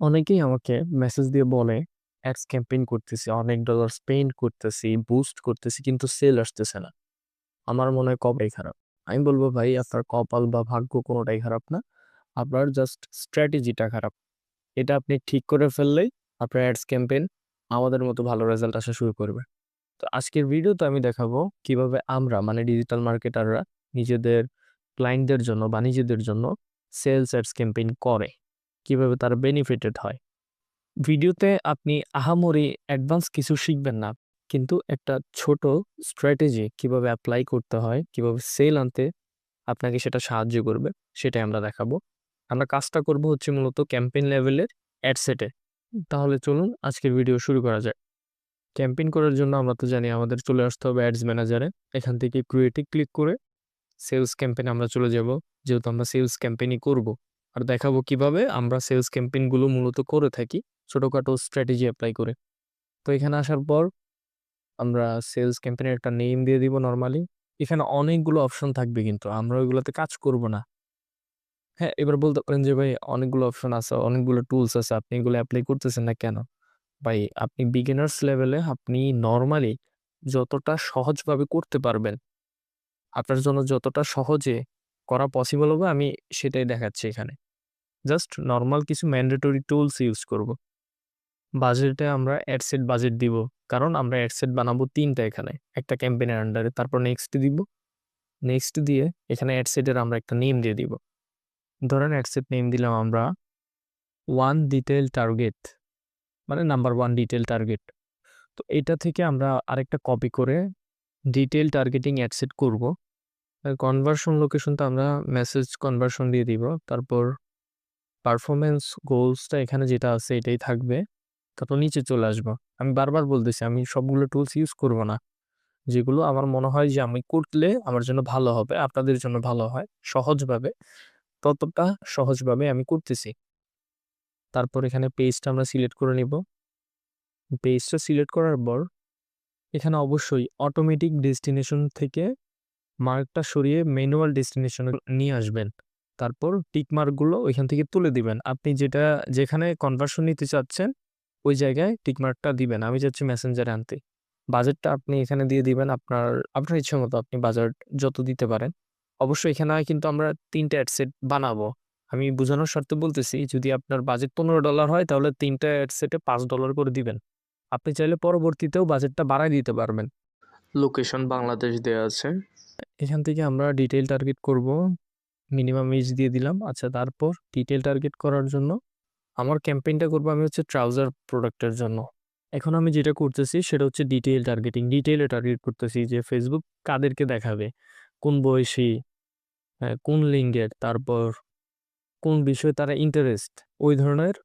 অনেকেই আমাকে মেসেজ দিয়ে বলে, অ্যাডস ক্যাম্পেইন করতেছি, অনেক ডলার স্পেন্ড করতেছি, বুস্ট করতেছি কিন্তু সেল আসতেছে না। আমার মনে হয় কপালই খারাপ। আমি বলব ভাই আপনার কপাল বা ভাগ্য কোনটাই খারাপ না। আপনার জাস্ট স্ট্র্যাটেজিটা খারাপ। এটা আপনি ঠিক করে ফেললেই আপনার অ্যাডস ক্যাম্পেইন আমাদের মতো ভালো রেজাল্ট আসা শুরু করবে। তো আজকের ভিডিওতে আমি দেখাবো কিভাবে আমরা মানে ডিজিটাল মার্কেটাররা নিজেদের ক্লায়েন্টদের জন্য বা নিজেদের জন্য সেলস অ্যাডস ক্যাম্পেইন করে। কিভাবে তারা বেনিফিটেড হয়। ভিডিওতে আপনি আহামরি অ্যাডভান্স কিছু শিখবেন না। কিন্তু একটা ছোট স্ট্র্যাটেজি কিভাবে এপ্লাই করতে হয়, কিভাবে সেল আনতে আপনাকে সেটা সাহায্য করবে, সেটাই আমরা দেখাবো। আমরা কাজটা করব হচ্ছে মূলত ক্যাম্পেইন লেভেলের অ্যাড সেটে। তাহলে চলুন আজকের ভিডিও শুরু করা যাক। ক্যাম্পেইন করার জন্য আমরা তো জানি আমাদের চলে আসতে হবে অ্যাডস ম্যানেজারে। এখান থেকে ক্রিয়েটে ক্লিক করে সেলস ক্যাম্পেইনে আমরা চলে যাব। যেহেতু আমরা সেলস ক্যাম্পেইনই করব। আর দেখাবো কিভাবে আমরা সেলস ক্যাম্পেইনগুলো মূলত করে থাকি ছোটখাটো স্ট্র্যাটেজি এপ্লাই করে। তো এখানে আসার পর আমরা সেলস ক্যাম্পেইনের একটা নেম দিয়ে দিব নরমালি। এখানে অনেকগুলো অপশন থাকবে কিন্তু আমরা ওইগুলোতে কাজ করব না। হ্যাঁ, এবার বলতে পারেন যে ভাই অনেকগুলো অপশন আছে, অনেকগুলো টুলস আছে। আপনি এগুলো এপ্লাই করতেছেন না কেন? ভাই আপনি বিগিনার্স লেভেলে আপনি নরমালি যতটা সহজভাবে করতে পারবেন, আপনার জন্য যতটা সহজে করা পসিবল হবে আমি সেটাই দেখাচ্ছি এখানে। জাস্ট নরমাল কিছু ম্যান্ডেটরি টুলস ইউজ করব। বাজেটে আমরা অ্যাড সেট বাজেট দিব। কারণ আমরা অ্যাড সেট বানাবো ৩ টা এখানে। একটা ক্যাম্পেইনের আন্ডারে। তারপর নেক্সট দিব। নেক্সট দিয়ে এখানে অ্যাড সেটের আমরা একটা নেম দিয়ে দিব। ধরেন অ্যাড সেট নেম দিলাম আমরা 1 ডিটেইল টার্গেট মানে নাম্বার 1 ডিটেইল টার্গেট। তো এটা থেকে আমরা আরেকটা কপি করে ডিটেইল টার্গেটিং অ্যাড সেট করব। কনভার্সন লোকেশনটা আমরা মেসেজ কনভার্সন দিয়ে দিব। তারপর পারফরম্যান্স গোলসটা এখানে যেটা আছে এটাই থাকবে। তারপর নিচে চলে আসবো। আমি বারবার বলতেছি আমি সবগুলো টুলস ইউজ করব না। যেগুলো আমার মনে হয় যে আমি করলে আমার জন্য ভালো হবে, আপনাদের জন্য ভালো হয়। সহজভাবে, ততটা সহজভাবে আমি করতেছি। তারপর এখানে পেজটা আমরা সিলেক্ট করে নিব। পেজটা সিলেক্ট করার পর এখানে অবশ্যই অটোমেটিক ডেস্টিনেশন থেকে মার্কটা সরিয়ে ম্যানুয়াল ডেস্টিনেশনে নিয়ে আসবেন। তারপর টিক মার্কগুলো ওইখান থেকে তুলে দিবেন। আপনি যেখানে কনভার্সন নিতে চাচ্ছেন ওই জায়গায় টিক মার্কটা দিবেন। আমি চাচ্ছি মেসেঞ্জারে আনতে। বাজেটটা আপনি এখানে দিয়ে দিবেন আপনার ইচ্ছামতো আপনি বাজেট যত দিতে পারেন। অবশ্যই এখানে কিন্তু আমরা ৩ টা অ্যাড সেট বানাবো। আমি বুঝানোর স্বার্থে বলতেছি যদি আপনার বাজেট $15 হয় তাহলে ৩ টা অ্যাড সেটে $5 করে দিবেন। আপনি চাইলে পরবর্তীতেও বাজেটটা বাড়ায় দিতে পারবেন। লোকেশন বাংলাদেশ দেয়া আছে। এখান থেকে আমরা ডিটেইল টার্গেট করব। মিনিমাম এজ দিয়ে দিলাম। আচ্ছা তারপর ডিটেইল টার্গেট করার জন্য আমার ক্যাম্পেইনটা করব আমি হচ্ছে ট্রাউজার প্রোডাক্টের জন্য। এখন আমি যেটা করতেছি সেটা হচ্ছে ডিটেইল টার্গেটিং। ডিটেইলে টার্গেট করতেছি যে Facebook কাদেরকে দেখাবে, কোন বয়সী, কোন লিঙ্গের, তারপর কোন বিষয়ে তারা ইন্টারেস্ট, ওই ধরনের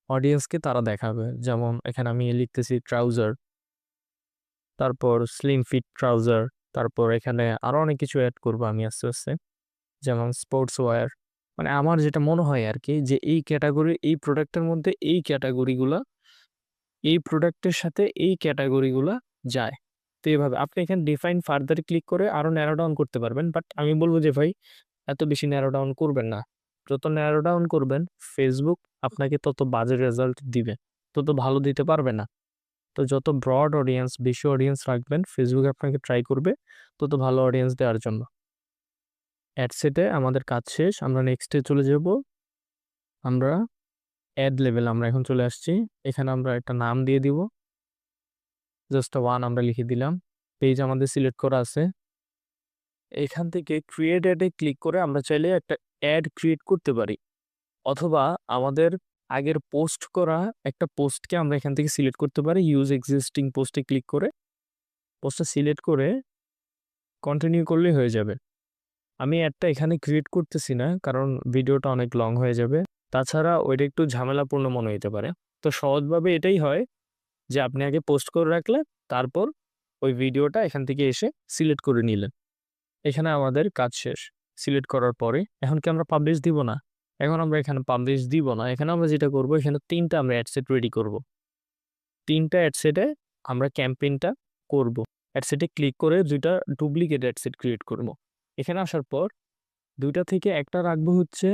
অডিয়েন্সকে তারা দেখাবে। যেমন এখানে আমি লিখতেছি ট্রাউজার, তারপর স্লিম ফিট ট্রাউজার, তারপর এখানে আরো অনেক কিছু এড করব আমি আস্তে, আস্তে। যেমন স্পোর্টস ওয়্যার। মানে আমার যেটা মনে হয় আরকি যে এই ক্যাটেগরি এই প্রোডাক্টের মধ্যে এই প্রোডাক্টের সাথে এই ক্যাটেগরিগুলা যায়। তো এভাবে আপনি এখানে ডিফাইন ফার্দার ক্লিক করে আরো ন্যারো ডাউন করতে পারবেন। বাট আমি বলব যে ভাই এত বেশি ন্যারো ডাউন করবেন না। যত ন্যারো ডাউন করবেন Facebook আপনাকে তত বাজে রেজাল্ট দিবে। তত ভালো দিতে পারবে না। তো যত ব্রড অডিয়েন্স, বেশি অডিয়েন্স রাখবেন Facebook আপনাকে ট্রাই করবে তত ভালো অডিয়েন্স দেওয়ার জন্য। অ্যাড সেটে আমাদের কাজ শেষ। আমরা নেক্সটে চলে যাব। আমরা অ্যাড লেভেল আমরা এখন চলে আসছি। এখানে আমরা একটা নাম দিয়ে দিব। জাস্ট 1 আমরা লিখে দিলাম। পেজ আমাদের সিলেক্ট করা আছে। এখান থেকে ক্রিয়েট অ্যাড এ ক্লিক করে আমরা চাইলে একটা অ্যাড ক্রিয়েট করতে পারি। অথবা আমাদের আগের পোস্ট করা একটা পোস্টকে আমরা এখান থেকে সিলেক্ট করতে পারি। ইউজ এক্সিস্টিং পোস্টে ক্লিক করে পোস্টটা সিলেক্ট করে কন্টিনিউ করলেই হয়ে যাবে। আমি অ্যাডটা এখানে ক্রিয়েট করতেছি না কারণ ভিডিওটা অনেক লং হয়ে যাবে। তাছাড়া ওইটা একটু ঝামেলাপূর্ণ মনে হইতে পারে। তো সহজভাবে এটাই হয় যে আপনি আগে পোস্ট করে রাখলেন, তারপর ওই ভিডিওটা এখান থেকে এসে সিলেক্ট করে নিলেন। এখানে আমাদের কাজ শেষ। সিলেক্ট করার পরে এখন কি আমরা পাবলিশ দিব না? এখন আমরা এখানে পাবলিশ দিব না। এখানে আমরা যেটা করব এখানে ৩ টা আমরা অ্যাড সেট রেডি করব। ৩ টা অ্যাড সেটে আমরা ক্যাম্পেইনটা করব। অ্যাড সেটে ক্লিক করে ২ টা ডুপ্লিকেট অ্যাড সেট ক্রিয়েট করব। এখানে আসার পর ২ টা থেকে একটা রাখবো হচ্ছে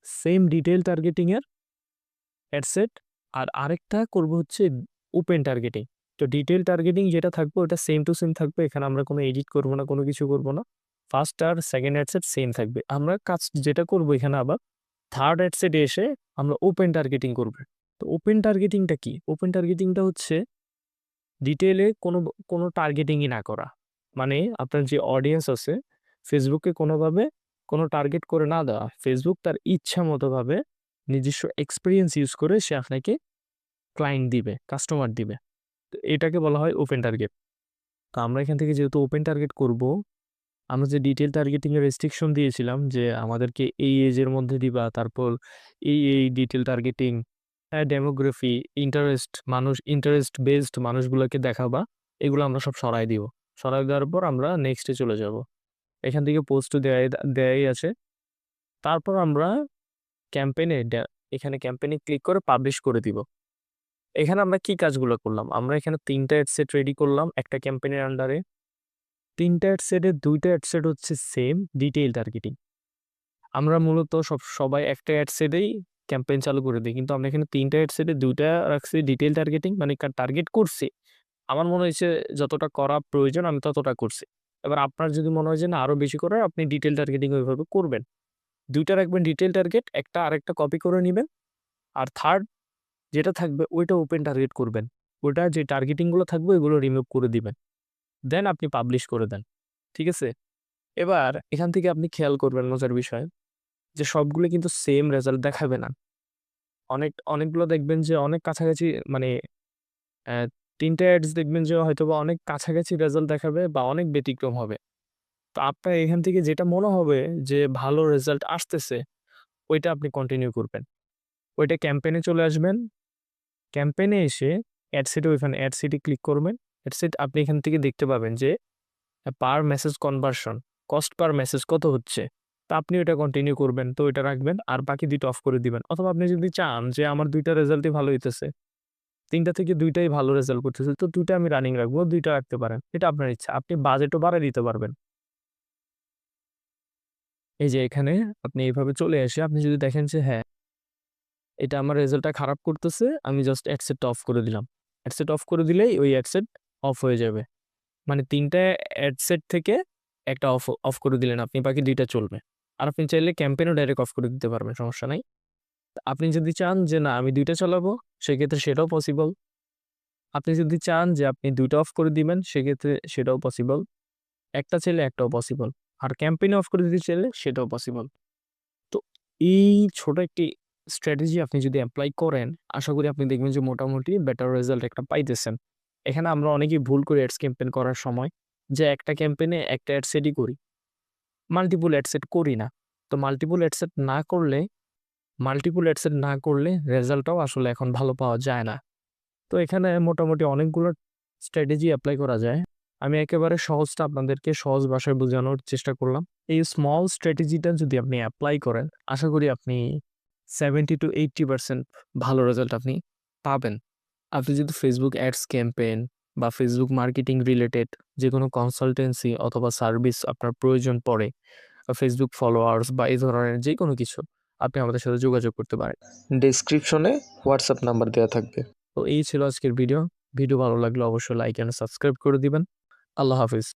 সেম ডিটেইল টার্গেটিং এর অ্যাডসেট। আর আরেকটা করব হচ্ছে ওপেন টার্গেটিং। তো ডিটেইল টার্গেটিং যেটা থাকবে ওটা সেম টু সেম থাকবে। এখানে আমরা কোনো এডিট করব না, কোনো কিছু করব না। ফার্স্ট আর সেকেন্ড অ্যাডসেট সেম থাকবে। আমরা কাজ যেটা করব এখানে আবার থার্ড অ্যাডসেটে এসে আমরা ওপেন টার্গেটিং করব। তো ওপেন টার্গেটিংটা কি? ওপেন টার্গেটিংটা হচ্ছে ডিটেইলে কোনো টার্গেটিংই না করা। মানে আপনার যে অডিয়েন্স আছে, ফেসবুকে কোনোভাবে কোনো টার্গেট করে না দেওয়া। ফেসবুক তার ইচ্ছামতোভাবে নিজস্ব এক্সপেরিয়েন্স ইউজ করে সে আপনাকে ক্লায়েন্ট দিবে, কাস্টমার দিবে। তো এটাকে বলা হয় ওপেন টার্গেট। তো আমরা এখান থেকে যেহেতু ওপেন টার্গেট করব, আমরা যে ডিটেইল টার্গেটিং এর রেস্ট্রিকশন দিয়েছিলাম যে আমাদেরকে এই এজের মধ্যে দিবা, তারপর এই detail targeting, demography, interest based মানুষগুলোকে দেখাবা। এগুলো আমরা সব সরাই দিব। সরাই দেওয়ার পর আমরা নেক্সটে চলে যাব। এখান থেকে পোস্টও দেয়াই আছে। তারপর আমরা ক্যাম্পেইনে এখানে ক্যাম্পেইনে ক্লিক করে পাবলিশ করে দিব। এখানে আমরা কি কাজগুলো করলাম? আমরা এখানে ৩ টা অ্যাড সেট রেডি করলাম একটা ক্যাম্পেইনের আন্ডারে। ৩ টা অ্যাড সেটের ২ টা অ্যাড সেট হচ্ছে সেম ডিটেইল টার্গেটিং। আমরা মূলত সবাই একটা অ্যাড সেটেই ক্যাম্পেইন চালু করে দেই। কিন্তু আমরা এখানে ৩ টা অ্যাড সেটে ২ টা রাখছি ডিটেইল টার্গেটিং, মানে টার্গেট করছি। আমার মনে হয়েছে যতটা করা প্রয়োজন আমি ততটা করছি। এবার আপনার যদি মনে হয় যে না আরো বেশি করার, আপনি ডিটেইল টার্গেটিং ওইভাবে করবেন। ২ টা রাখবেন ডিটেইল টার্গেট, একটা আরেকটা কপি করে নিবেন। আর থার্ড যেটা থাকবে ওইটা ওপেন টার্গেট করবেন। ওটা যে টার্গেটিং গুলো থাকবে ওইগুলো রিমুভ করে দিবেন। দেন আপনি পাবলিশ করে দেন। ঠিক আছে? এবার এখান থেকে আপনি খেয়াল করবেন মজার বিষয় যে সবগুলো কিন্তু সেম রেজাল্ট দেখাবে না। অনেকগুলো দেখবেন যে অনেক কাছাকাছি, মানে অ্যা ৩ টা অ্যাডস দেখবেন যে হয়তোবা অনেক কাছাকাছি রেজাল্ট দেখাবে বা অনেক ব্যতিক্রম হবে। তো আপনার এখান থেকে যেটা মনে হবে যে ভালো রেজাল্ট আসতেছে, ওইটা আপনি কন্টিনিউ করবেন। ওইটা ক্যাম্পেইনে চলে আসবেন। ক্যাম্পেইনে এসে অ্যাড সেটে ক্লিক করবেন। অ্যাড সেট আপনি এখান থেকে দেখতে পাবেন যে per message conversion, cost per message কত হচ্ছে। তো আপনি ওটা কন্টিনিউ করবেন। তো ওইটা রাখবেন আর বাকি ২ টা অফ করে দিবেন। অথবা আপনি যদি চান যে আমার ২ টা রেজাল্টই ভালো হইতেছে, ৩ টা থেকে ২ টাই ভালো রেজাল্ট করতেছে, তো ২ টা আমি রানিং রাখবো, ২ টা রাখতে পারেন। এটা আপনার ইচ্ছা। আপনি বাজেটও বাড়ায় দিতে পারবেন। এই যে এখানে আপনি এভাবে চলে এসে আপনি যদি দেখেন যে হ্যাঁ, এটা আমার রেজাল্টটা খারাপ করতেছে, আমি জাস্ট অ্যাডসেটটা অফ করে দিলাম। অ্যাডসেট অফ করে দিলেই ওই অ্যাডসেট অফ হয়ে যাবে। মানে ৩ টা অ্যাডসেট থেকে একটা অফ করে দিলেন আপনি, বাকি ২ টা চলবে। আর আপনি চাইলে ক্যাম্পেইনও ডাইরেক্ট অফ করে দিতে পারবেন, সমস্যা নাই। আপনি যদি চান যে না আমি ২ টা চালাবো, সেক্ষেত্রে সেটাও পসিবল। আপনি যদি চান যে আপনি ২ টা অফ করে দিবেন, সেক্ষেত্রে সেটাও পসিবল। একটা চাইলে একটাও পসিবল। আর ক্যাম্পেইন অফ করে দিতে চাইলে সেটাও পসিবল। তো এই ছোট একটি স্ট্র্যাটেজি আপনি যদি এপ্লাই করেন, আশা করি আপনি দেখবেন যে মোটামুটি বেটার রেজাল্ট একটা পাইতেছেন। এখানে আমরা অনেকেই ভুল করি অ্যাডস ক্যাম্পেইন করার সময়, যে একটা ক্যাম্পেইনে একটা অ্যাড সেটই করি। মাল্টিপল অ্যাড সেট করি না। তো মাল্টিপল অ্যাড সেট না করলে রেজাল্টটাও আসলে এখন ভালো পাওয়া যায় না। তো এখানে মোটামুটি অনেকগুলো স্ট্র্যাটেজি এপ্লাই করা যায়। আমি একেবারে সহজটা আপনাদেরকে সহজ ভাষায় বোঝানোর চেষ্টা করলাম। এই স্মল স্ট্র্যাটেজিটা যদি আপনি এপ্লাই করেন, আশা করি আপনি 70-80% ভালো রেজাল্ট আপনি পাবেন। আপনি যদি Facebook অ্যাডস ক্যাম্পেইন বা Facebook মার্কেটিং রিলেটেড যেকোনো কনসালটেন্সি অথবা সার্ভিস আপনার প্রয়োজন পড়ে, Facebook ফলোয়ার্স বা এই ধরনের যেকোনো কিছু, আপনি আমাদের সাথে যোগাযোগ করতে পারেন। ডেসক্রিপশনে হোয়াটসঅ্যাপ নাম্বার দেওয়া থাকবে। তো এই ছিল আজকের ভিডিও। ভিডিও ভালো লাগলে অবশ্যই লাইক অ্যান্ড সাবস্ক্রাইব করে দিবেন। আল্লাহ হাফিজ।